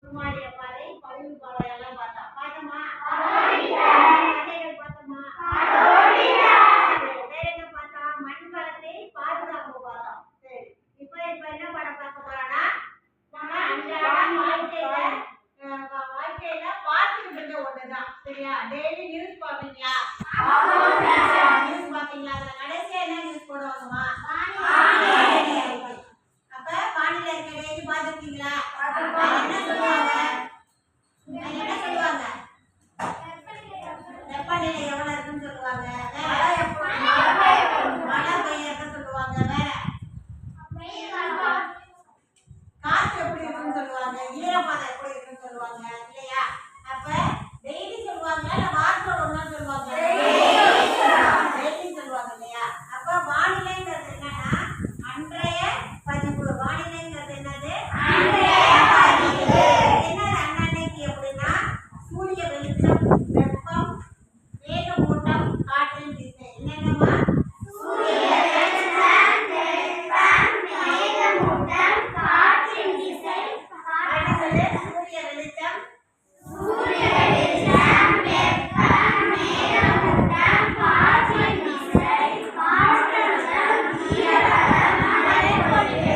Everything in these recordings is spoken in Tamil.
குருமாடிய பாறை, பழுவு பாறை எல்லாம் பார்த்தோம். பார்த்தோமா? கதைகள் பார்த்தோமா? வேற என்ன பார்த்தோம்? மண் வளத்தை பாதுகாப்பு பார்த்தோம். சரி, இப்ப என்ன படம் பார்க்க போறோம்னா, நம்ம அன்றாட வாழ்க்கையில பார்த்துக்கிட்டு இருக்க ஒண்ணுதான். சரியா? டெய்லி நியூஸ் பாப்பீங்களா? நியூஸ் பாப்பீங்களா? அதுல கடைசியா என்ன நியூஸ் போடுவாங்கம்மா? அப்ப வானிலை அறிக்கை டெய்லி பாத்துருக்கீங்களா? என்ன சொல்லுவாங்க? வெப்பநிலை எவ்வளவு இருக்குன்னு சொல்லுவாங்க. மழை பெய்யறதுன்னு சொல்லுவாங்க. வேற காற்று எப்படி இருக்குன்னு சொல்லுவாங்க. ஈரப்பதம் எப்படி இருக்குன்னு சொல்லுவாங்க. இல்லையா? அப்ப டெய்லி சொல்லுவாங்க, இல்ல வாரத்துல ஒரு நாள் சொல்லுவாங்க. டெய்லி சொல்லுவாங்க இல்லையா? அப்ப வானிலைங்கிறது என்னன்னா அன்றைய பதிவு. வானிலைங்கிறது என்னது? என்னது அன்னன்னைக்கு எப்படின்னா சூரிய வெளிச்சம், வெப்பம், மேகமூட்டம், காற்றின் திசை. என்னென்னமா? சூரிய வெளிச்சம், வெப்பம், மேகமூட்டம், காற்றின் திசை. சூரிய வெளிச்சம், வெப்பம், மேகமூட்டம், காற்றின் திசை, காற்றழுத்தம், ஈரப்பதம், மழைப்பொழிவு.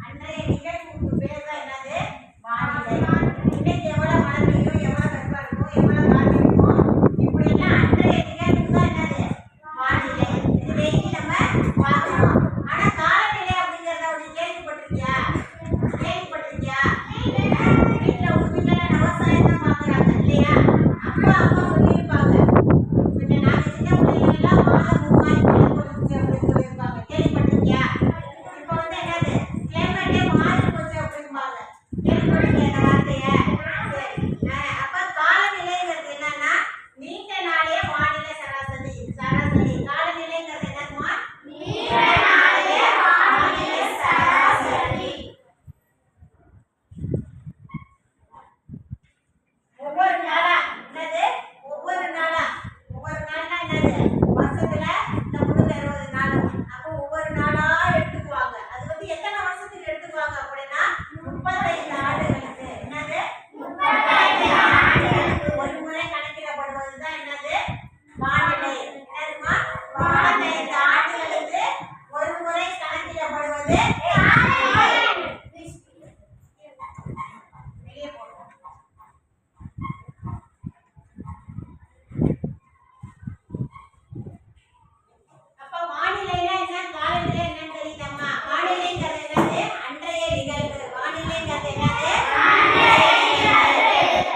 அன்றைய நிகழ்வுக்கு பேர் தான் என்னது? வானிலை. இன்னைக்கு எவ்வளவு மழை பெய்யும், எவ்வளவு வெப்பம் இருக்கும், எவ்வளவு காற்று இருக்கும், இப்படி எல்லாம் அன்றைய நிகழ்வுக்கு தான் என்னது? வானிலை. இது டெய்லி நம்ம பார்க்கணும். ஆனா காலநிலை அப்படிங்கறத ஒரு கேள்விப்பட்டிருக்கியா? வீட்டுல உங்க வீட்டுல விவசாயம் தான் பாக்குறாங்க இல்லையா? அம்மா சொல்லியிருப்பாங்க, நாங்க சின்ன பிள்ளைங்க எல்லாம் மாதம் 3000 மழை பொழிச்சு அப்படின்னு சொல்லியிருப்பாங்க. கேள்விப்பட்டிருக்கியா? இப்ப என்னது கிளைமேட்டே மாறி போச்சு அப்படிம்பாங்க. கேள்விப்பட்டிருக்கியா இந்த வார்த்தைய? அப்ப காலநிலைங்கிறது என்னன்னா நீண்ட நாளைய வானிலை சராசரி. காலநிலைங்கிறது என்னதுமா? நீண்ட நாளைய வானிலை சராசரி. ஒவ்வொரு நாளா என்னது? ஒவ்வொரு நாளா என்னது? வருஷத்துல இந்த 360 நாள். அப்போ ஒவ்வொரு நாளா எடுத்துக்குவாங்க. அது எத்தனை வருஷத்துக்கு எடுத்துக்குவாங்க அப்படின்னா 35 ஆண்டுகளுக்கு. என்னது? 35 ஆண்டுகளுக்கு ஒரு முறை கணக்கிடப்படுவதுதான் என்னது? வானிலை. என்னதுமா? 35 ஆண்டுகளுக்கு ஒரு முறை கணக்கிடப்படுவது வெளியே போடுவோம். அப்ப வானிலைனா என்ன, காலநிலை என்னன்னு தெரியுதம்மா? வானிலைங்கிறது என்னது? அன்றைய நிகழ்வு. வானிலைங்கிறது என்னது?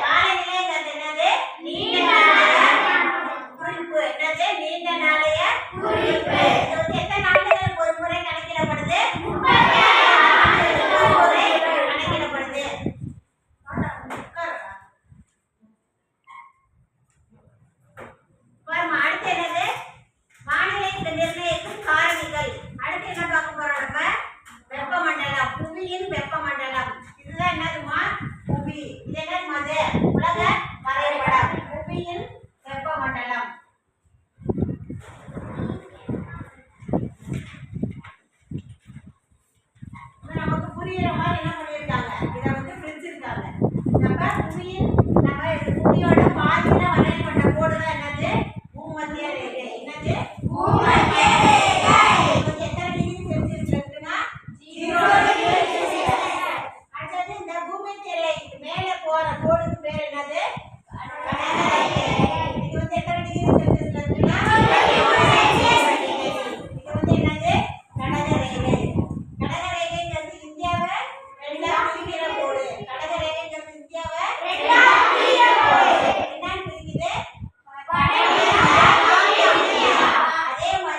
காலநிலைங்கிறது என்னது? நீண்ட நாளைய குறிப்பு. என்னது? நீண்ட நாளைய குறிப்பு. இது எத்தனை நாட்களுக்கு ஒரு முறை கணக்கிடப்படுது? 35 ஆண்டுகளுக்கு ஒரு முறை கணக்கிடப்படுது. அடுத்து என்னது? வானிலை நிர்ணயிக்கும் காரணிகள். அடுத்து என்ன பார்க்க போறோம் நம்ம? வெப்பமண்டலம். புவியின் வெப்பமண்டலம். இதுதான் என்னதுமா? புவி. இது என்னதுமா? அது உலக வரைபடம். புவியின் வெப்பமண்டலம். நமக்கு புரியுற மாதிரி என்ன பண்ணிருக்காங்க? இதை பிரிச்சிருக்காங்க. புவியோட பாதியில வரையப்பட்ட கோடு தான் என்னது? பூமத்திய ரேகை. என்னது? பூமத்திய ரேகை. எத்தனை டிகிரி செல்சியஸ்ல இருக்குன்னா 0 டிகிரி செல்சியஸ். அடுத்தது இந்த பூமத்திய ரேகைக்கு மேலே போற கோடுக்கு பேர் என்னது? கடகரேகை. இது எத்தனை டிகிரி செல்சியஸ்ல இருக்குன்னா 0 டிகிரி செல்சியஸ். இது என்னது? கடகரேகை. கடகரேகைங்கிறது இந்தியாவை ரெண்டாக பிரிக்கிற கோடு. கடகரேகைங்கிறது இந்தியாவை ரெண்டாக பிரிக்கிற கோடு. என்னன்னு பிரிக்குது? அதே மாதிரி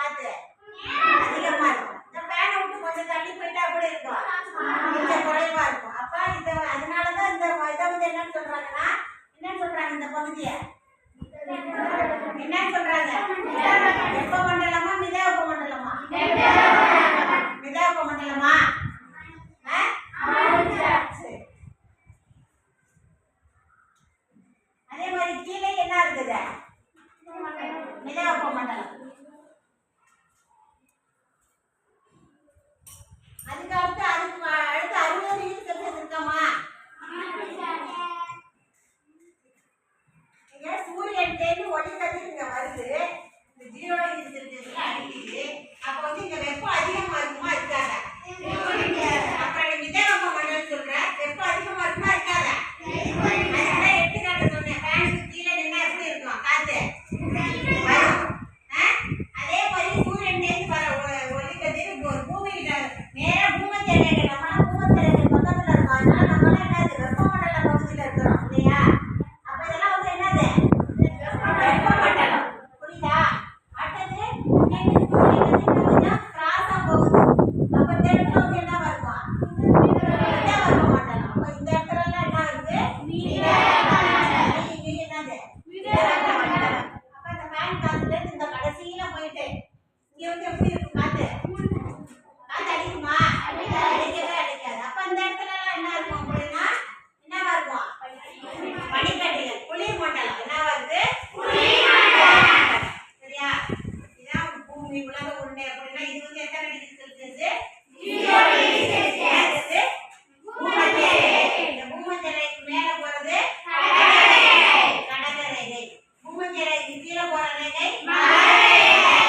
காத்து அதிகமா இருக்கும். இந்த ஃபேனை விட்டு கொஞ்சம் தள்ளி போயிட்டா அப்படி இருக்கும், கொஞ்சம் குறைவா இருக்கும். அப்ப இத அதனாலதான் இந்த இதை வந்து என்னன்னு சொல்றாங்கன்னா, என்னன்னு சொல்றாங்க இந்த பகுதியை என்னன்னு சொல்றாங்க? வெப்பமண்டலமா மிதவெப்ப மண்டலமா? மிதவெப்ப மண்டலமா? சரி. அதே மாதிரி கீழே என்ன இருக்குது? மிதவெப்ப மண்டலம். அதுக்கு அடுத்து 60 டிகிரி செல்சியஸ் இருக்காமா? இங்க சூரியன் தேடி ஒளி கதிர் இங்க வருது, இந்த 0 டிகிரி செல்சியஸ்ல அடிக்குது. அப்ப வந்து இங்க வெப்பம் அதிகமா இருக்குமா இருக்காதா? அப்புறம் மிதவெப்ப மண்டலம் சொல்றேன், வெப்பம் அதிகமா இருக்குமா இருக்காதா? அதனால எடுத்துக்காட்டு சொன்னேன், ஃபேனுக்கு கீழே நின்னா எப்படி இருக்கும் காத்து வரும். அதே மாதிரி சூரியன் தேடி வர ஒளி கதிர் பூமியில நேரா பூமத்திய ரேகை, நம்மளாம் பூமத்திய ரேகை பக்கத்துல இருக்கோம். அதனால நம்மளாம் என்னது வெப்பமண்டல பகுதியில இருக்கிறோம் இல்லையா? அப்ப இதெல்லாம் வந்து என்னது வெப்பமண்டலம். புரியுதா? அடுத்தது கொஞ்சம் கிராஸா போகுது. அப்ப இந்த இடத்துல வந்து என்ன இருக்கும்? மிதவெப்ப மண்டலம். அப்ப இந்த இடத்துல எல்லாம் என்ன இருக்கு? இங்க என்னது மிதவெப்ப மண்டலம். அப்ப இந்த ஃபேன் காத்துல இந்த கடைசியில போயிட்டு இங்க வந்து எப்படி இருக்கும் காத்து? காத்து அடிக்குமா? அடிக்கவே அடிக்காது. அப்ப இந்த இடத்துல எல்லாம் என்ன இருக்கும் அப்படின்னா என்னவா இருக்கும்? பனிக்கட்டிகள். குளிர் மண்டலம். என்னவா இருக்கு? சரியா? இதான் பூமி உலக உருண்டை அப்படின்னா இது வந்து எத்தனை டிகிரி செல்சியஸ்? 0 degree Celsius. பூமத்திய ரேகை. இந்த பூமத்திய ரேகைக்கு மேல போறது கடகரேகை. பூமத்திய ரேகைக்கு கீழே போற ரேகை மகரரேகை.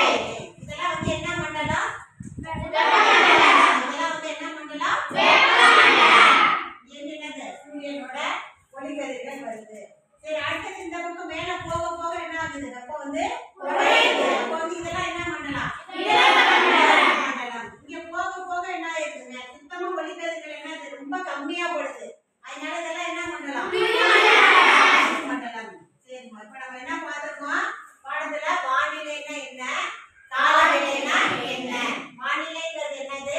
இதெல்லாம் வந்து என்ன மண்டலம்? இதெல்லாம் வந்து என்ன மண்டலம்? என்னது? சூரியனோட ஒளிக்கதிர்கள் வருது. சரி, அடுத்தது இந்த பக்கம் மேல போக போக என்ன ஆகுது? வெப்பம் வந்து குறையுது. அப்ப வந்து இதெல்லாம் என்ன மண்டலம்? மண்டலம். இங்க போக போக என்ன ஆயிருதுங்க? சுத்தமா ஒளிக்கதிர்கள் என்னது ரொம்ப கம்மியா போடுது. அதனால இதெல்லாம் என்ன மண்டலம்? மண்டலம். சரிம்மா, இப்ப நம்ம என்ன பார்த்திருக்கோம் பாடத்துல? வானிலைன்னா என்ன, காலநிலைன்னா என்ன? வானிலைங்கிறது என்னது?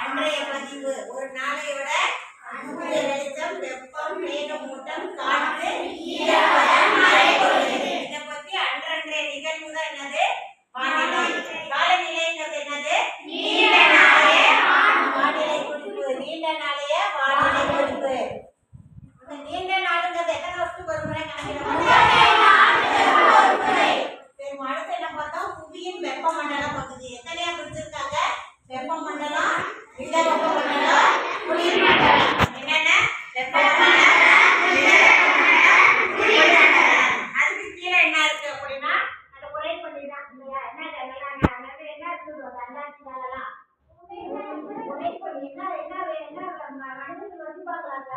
அன்றைய பதிவு. ஒரு நாளையோட சூரிய வெளிச்சம், வெப்பம், மேகமூட்டம், காற்று, ஈரப்பதம், மழை பொழிவு, இதை பத்தி அன்றன்றைய நிகழ்வு தான் என்னது? வானிலை. காலநிலைங்கிறது என்னது? நீண்ட நாளைய வானிலை குறிப்பு. நீண்ட நாளைய வானிலை குறிப்பு. இந்த நீண்ட நாளுங்கிறது எத்தனை வருஷத்துக்கு ஒரு முறை கணக்கிடணும்? சரி, அடுத்து என்ன பார்த்தோம்? புவியின் வெப்பமண்டல பகுதி. எத்தனையா பிரிச்சிருக்காங்க? வெப்பமண்டலம், மிதவெப்ப மண்டலம், குளிர் மண்டலம். என்னென்ன? வெப்பமண்டலம், மிதவெப்ப மண்டலம், குளிர் மண்டலம். அதுக்கு கீழே என்ன இருக்கு அப்படின்னா அந்த உறைபனி தான் இல்லையா? என்ன என்ன இருக்குது அண்டார்டிகாலாம்? உறைபனி. என்ன என்ன என்ன மனிதர்கள் வசிப்பாங்களாங்க?